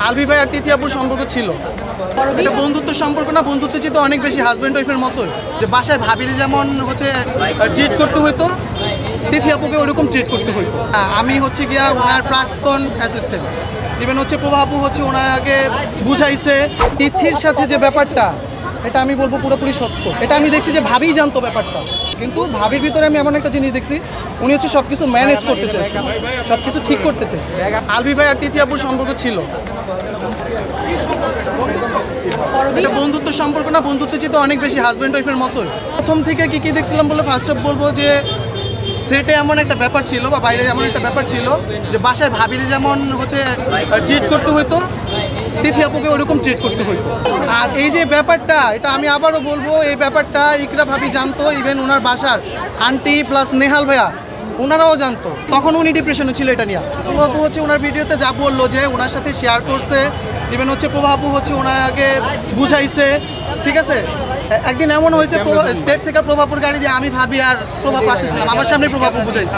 আলভি ভাই আর তিথি আপুর সম্পর্ক ছিল, এটা বন্ধুত্ব সম্পর্ক না, বন্ধুত্ব ছিল অনেক বেশি হাজব্যান্ড ওয়াইফের মতোই। যে বাসায় ভাবিরে যেমন হচ্ছে ট্রিট করতে হইতো, তিথি আপুকে ওরকম ট্রিট করতে হইতো। আমি হচ্ছে গিয়া ওনার প্রাক্তন অ্যাসিস্ট্যান্ট, ইভেন হচ্ছে প্রভা আপু হচ্ছে ওনাকে বুঝাইছে। তিথির সাথে যে ব্যাপারটা, এটা আমি বলবো পুরোপুরি সত্য। এটা আমি দেখছি যে ভাবিই জানতো ব্যাপারটা, কিন্তু ভাবির ভিতরে আমি এমন একটা জিনিস দেখছি, উনি হচ্ছে সব কিছু ম্যানেজ করতে চাইছে, সব কিছু ঠিক করতে চাইছে। আলভি ভাই আর তিথি আপুর সম্পর্ক ছিল, এটা বন্ধুত্ব সম্পর্ক না, বন্ধুত্ব ছিল অনেক বেশি হাজব্যান্ড ওয়াইফের মতোই। প্রথম থেকে কি দেখছিলাম বলে ফার্স্ট অফ বলবো যে সেটে এমন একটা ব্যাপার ছিল বা বাইরে এমন একটা ব্যাপার ছিল যে বাসায় ভাবিরে যেমন হচ্ছে ট্রিট করতে হইতো, তিথি আপুকে ওরকম ট্রিট করতে হইতো। আর এই যে ব্যাপারটা, এটা আমি আবারও বলবো, এই ব্যাপারটা ইকরা ভাবি জানতো, ইভেন ওনার বাসার আন্টি প্লাস নেহাল ভাইয়া ওনারাও জানতো। তখন উনি ডিপ্রেশনে ছিল এটা নিয়ে। প্রভা আপু হচ্ছে ওনার ভিডিওতে যা বললো যে ওনার সাথে শেয়ার করছে, ইভেন হচ্ছে প্রভা আপু হচ্ছে ওনাকে বুঝাইছে, ঠিক আছে। একদিন এমন হয়েছে স্টেট থেকে প্রভাপুর গাড়ি দিয়ে আমি ভাবি আর প্রভাব আসতেছিলাম, আমার সামনে প্রভাব বুঝাইছে।